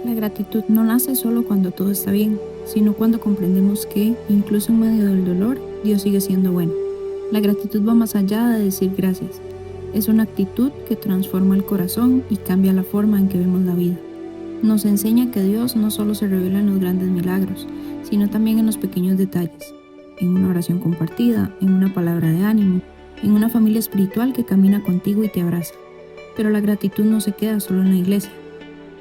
La gratitud no nace solo cuando todo está bien, sino cuando comprendemos que, incluso en medio del dolor, Dios sigue siendo bueno. La gratitud va más allá de decir gracias. Es una actitud que transforma el corazón y cambia la forma en que vemos la vida. Nos enseña que Dios no solo se revela en los grandes milagros, sino también en los pequeños detalles, en una oración compartida, en una palabra de ánimo, en una familia espiritual que camina contigo y te abraza. Pero la gratitud no se queda solo en la iglesia.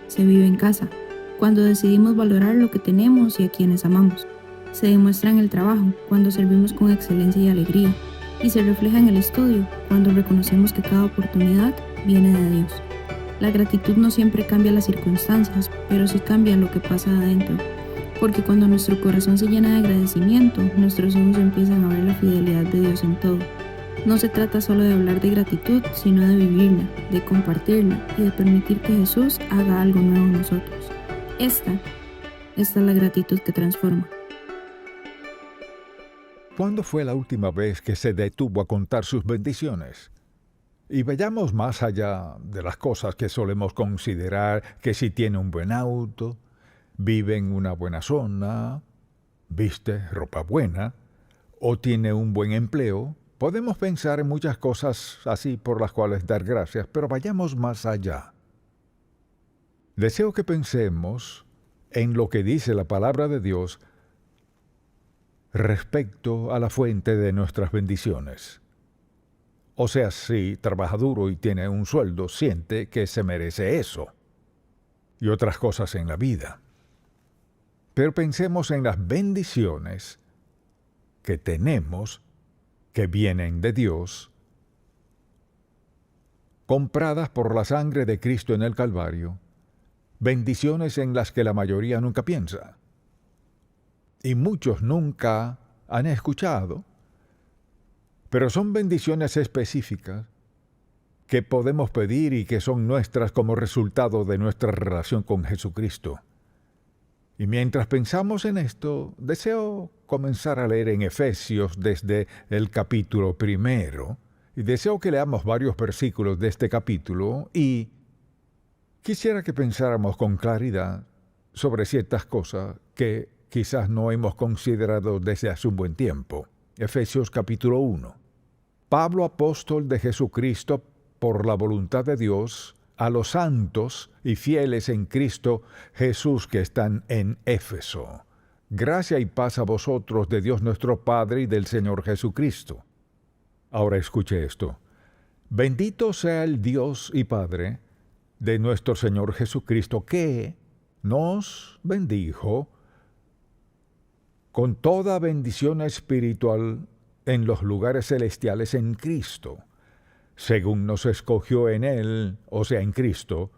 Se vive en casa, cuando decidimos valorar lo que tenemos y a quienes amamos. Se demuestra en el trabajo, cuando servimos con excelencia y alegría. Y se refleja en el estudio, cuando reconocemos que cada oportunidad viene de Dios. La gratitud no siempre cambia las circunstancias, pero sí cambia lo que pasa adentro. Porque cuando nuestro corazón se llena de agradecimiento, nuestros ojos empiezan a ver la fidelidad de Dios en todo. No se trata solo de hablar de gratitud, sino de vivirla, de compartirla y de permitir que Jesús haga algo nuevo en nosotros. Esta es la gratitud que transforma. ¿Cuándo fue la última vez que se detuvo a contar sus bendiciones? Y vayamos más allá de las cosas que solemos considerar, que si tiene un buen auto, vive en una buena zona, viste ropa buena, o tiene un buen empleo. Podemos pensar en muchas cosas así por las cuales dar gracias, pero vayamos más allá. Deseo que pensemos en lo que dice la palabra de Dios respecto a la fuente de nuestras bendiciones. O sea, si trabaja duro y tiene un sueldo, siente que se merece eso y otras cosas en la vida. Pero pensemos en las bendiciones que tenemos, que vienen de Dios, compradas por la sangre de Cristo en el Calvario, bendiciones en las que la mayoría nunca piensa. Y muchos nunca han escuchado, pero son bendiciones específicas que podemos pedir y que son nuestras como resultado de nuestra relación con Jesucristo. Y mientras pensamos en esto, deseo comenzar a leer en Efesios desde el capítulo 1, y deseo que leamos varios versículos de este capítulo, y quisiera que pensáramos con claridad sobre ciertas cosas que quizás no hemos considerado desde hace un buen tiempo. Efesios capítulo 1. Pablo, apóstol de Jesucristo, por la voluntad de Dios, a los santos y fieles en Cristo Jesús que están en Éfeso. Gracia y paz a vosotros de Dios nuestro Padre y del Señor Jesucristo. Ahora escuche esto. Bendito sea el Dios y Padre de nuestro Señor Jesucristo, que nos bendijo con toda bendición espiritual en los lugares celestiales en Cristo, según nos escogió en Él, o sea, en Cristo,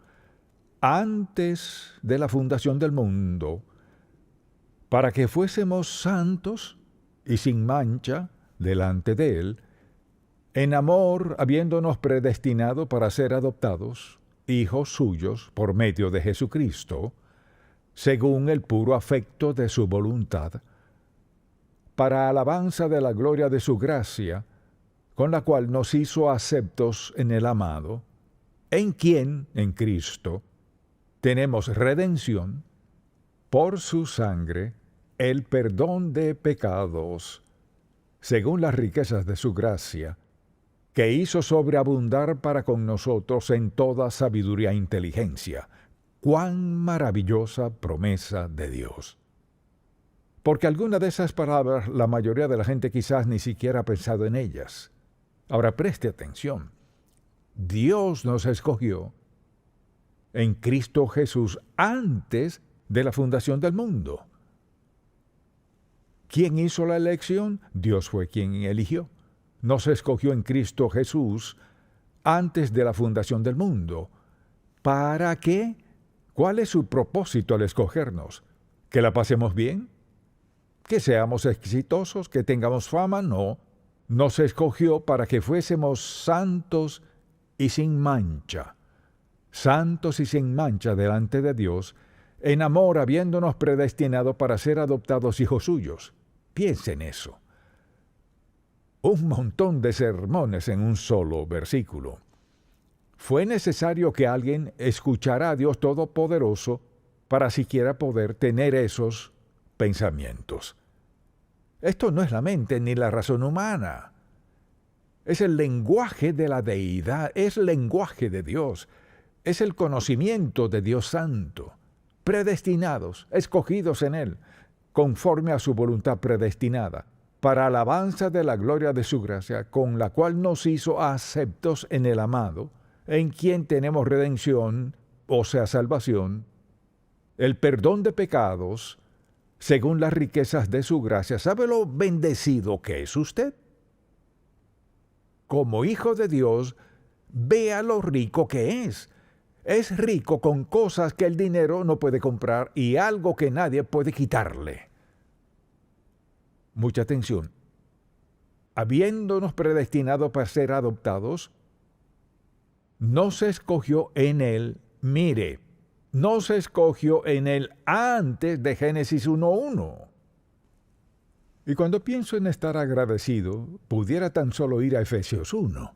antes de la fundación del mundo, para que fuésemos santos y sin mancha delante de Él, en amor habiéndonos predestinado para ser adoptados, hijos suyos por medio de Jesucristo, según el puro afecto de su voluntad, para alabanza de la gloria de su gracia, con la cual nos hizo aceptos en el amado, en quien, en Cristo, tenemos redención, por su sangre, el perdón de pecados, según las riquezas de su gracia, que hizo sobreabundar para con nosotros en toda sabiduría e inteligencia. ¡Cuán maravillosa promesa de Dios! Porque alguna de esas palabras la mayoría de la gente quizás ni siquiera ha pensado en ellas. Ahora preste atención. Dios nos escogió en Cristo Jesús antes de la fundación del mundo. ¿Quién hizo la elección? Dios fue quien eligió. Nos escogió en Cristo Jesús antes de la fundación del mundo. ¿Para qué? ¿Cuál es su propósito al escogernos? ¿Que la pasemos bien? ¿Que seamos exitosos? ¿Que tengamos fama? No. Nos escogió para que fuésemos santos y sin mancha. Santos y sin mancha delante de Dios, en amor habiéndonos predestinado para ser adoptados hijos suyos. Piensa en eso. Un montón de sermones en un solo versículo. Fue necesario que alguien escuchara a Dios Todopoderoso para siquiera poder tener esos pensamientos. Esto no es la mente ni la razón humana. Es el lenguaje de la deidad, es el lenguaje de Dios, es el conocimiento de Dios Santo, predestinados, escogidos en Él, conforme a su voluntad predestinada, para alabanza de la gloria de su gracia, con la cual nos hizo aceptos en el amado, en quien tenemos redención, o sea, salvación, el perdón de pecados, según las riquezas de su gracia. ¿Sabe lo bendecido que es usted? Como hijo de Dios, vea lo rico que es. Es rico con cosas que el dinero no puede comprar y algo que nadie puede quitarle. Mucha atención. Habiéndonos predestinado para ser adoptados, no se escogió en Él, mire, no se escogió en Él antes de Génesis 1:1. Y cuando pienso en estar agradecido, pudiera tan solo ir a Efesios 1,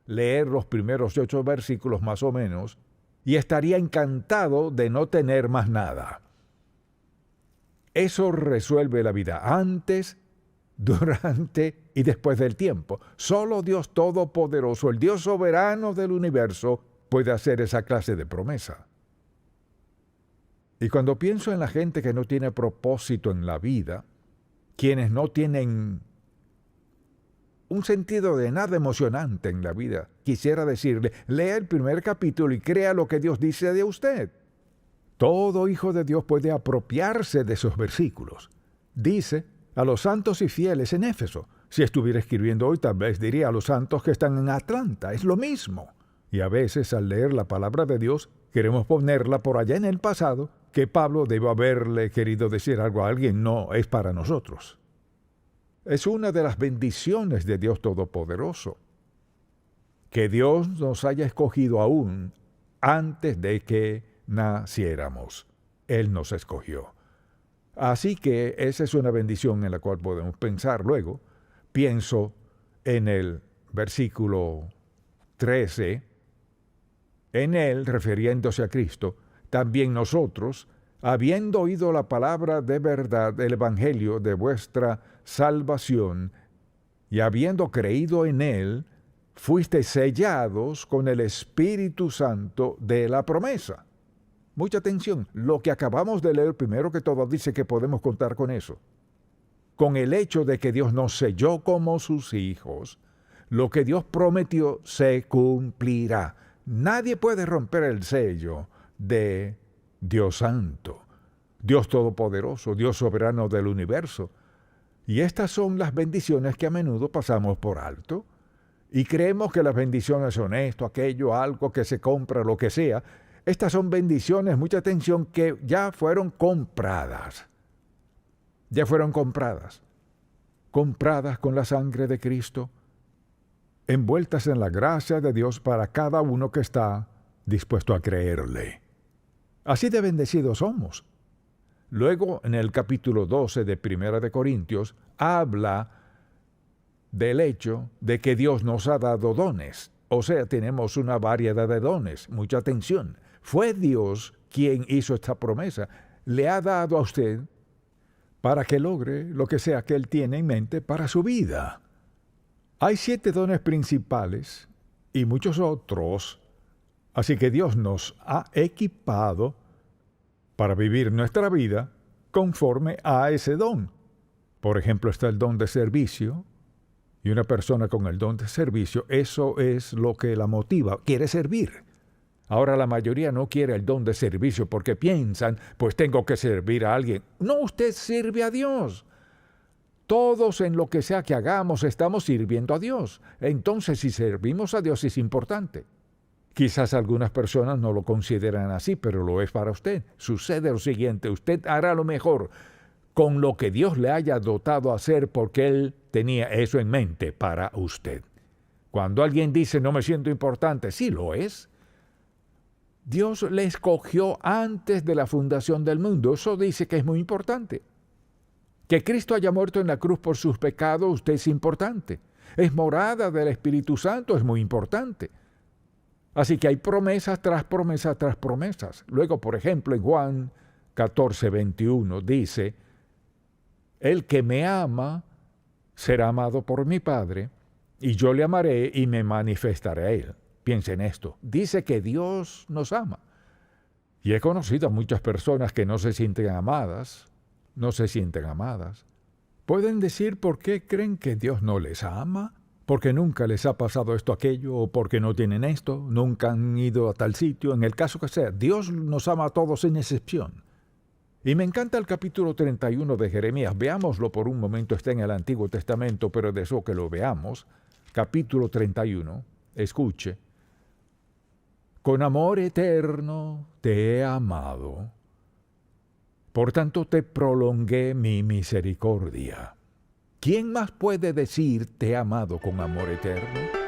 leer los primeros 8 versículos más o menos, y estaría encantado de no tener más nada. Eso resuelve la vida antes, durante y después del tiempo. Solo Dios Todopoderoso, el Dios soberano del universo, puede hacer esa clase de promesa. Y cuando pienso en la gente que no tiene propósito en la vida, quienes no tienen un sentido de nada emocionante en la vida, quisiera decirle, lea el primer capítulo y crea lo que Dios dice de usted. Todo hijo de Dios puede apropiarse de esos versículos. Dice a los santos y fieles en Éfeso. Si estuviera escribiendo hoy, tal vez diría a los santos que están en Atlanta. Es lo mismo. Y a veces, al leer la palabra de Dios, queremos ponerla por allá en el pasado, que Pablo debe haberle querido decir algo a alguien. No, es para nosotros. Es una de las bendiciones de Dios Todopoderoso, que Dios nos haya escogido aún antes de que naciéramos. Él nos escogió. Así que esa es una bendición en la cual podemos pensar luego. Pienso en el versículo 13. En él, refiriéndose a Cristo, también nosotros, habiendo oído la palabra de verdad, el evangelio de vuestra salvación, y habiendo creído en él, fuisteis sellados con el Espíritu Santo de la promesa. Mucha atención, lo que acabamos de leer primero que todo dice que podemos contar con eso. Con el hecho de que Dios nos selló como sus hijos, lo que Dios prometió se cumplirá. Nadie puede romper el sello de Dios Santo, Dios Todopoderoso, Dios Soberano del universo. Y estas son las bendiciones que a menudo pasamos por alto. Y creemos que las bendiciones son esto, aquello, algo que se compra, lo que sea. Estas son bendiciones, mucha atención, que ya fueron compradas. Ya fueron compradas. Compradas con la sangre de Cristo, envueltas en la gracia de Dios para cada uno que está dispuesto a creerle. Así de bendecidos somos. Luego, en el capítulo 12 de Primera de Corintios, habla del hecho de que Dios nos ha dado dones. O sea, tenemos una variedad de dones. Mucha atención. Fue Dios quien hizo esta promesa. Le ha dado a usted para que logre lo que sea que Él tiene en mente para su vida. Hay 7 dones principales y muchos otros, así que Dios nos ha equipado para vivir nuestra vida conforme a ese don. Por ejemplo, está el don de servicio, y una persona con el don de servicio, eso es lo que la motiva, quiere servir. Ahora la mayoría no quiere el don de servicio porque piensan, pues tengo que servir a alguien. No, usted sirve a Dios. Todos en lo que sea que hagamos estamos sirviendo a Dios. Entonces, si servimos a Dios es importante. Quizás algunas personas no lo consideran así, pero lo es para usted. Sucede lo siguiente, usted hará lo mejor con lo que Dios le haya dotado a hacer porque Él tenía eso en mente para usted. Cuando alguien dice, no me siento importante, sí lo es. Dios le escogió antes de la fundación del mundo. Eso dice que es muy importante. Que Cristo haya muerto en la cruz por sus pecados, usted es importante. Es morada del Espíritu Santo, es muy importante. Así que hay promesas tras promesas tras promesas. Luego, por ejemplo, en Juan 14:21 dice, el que me ama será amado por mi Padre, y yo le amaré y me manifestaré a él. Piensen esto, dice que Dios nos ama. Y he conocido a muchas personas que no se sienten amadas. ¿Pueden decir por qué creen que Dios no les ama? Porque nunca les ha pasado esto, aquello, o porque no tienen esto, nunca han ido a tal sitio, en el caso que sea. Dios nos ama a todos sin excepción. Y me encanta el capítulo 31 de Jeremías. Veámoslo por un momento, está en el Antiguo Testamento, pero deseo que lo veamos. Capítulo 31, escuche. Con amor eterno te he amado. Por tanto te prolongué mi misericordia. ¿Quién más puede decir te he amado con amor eterno?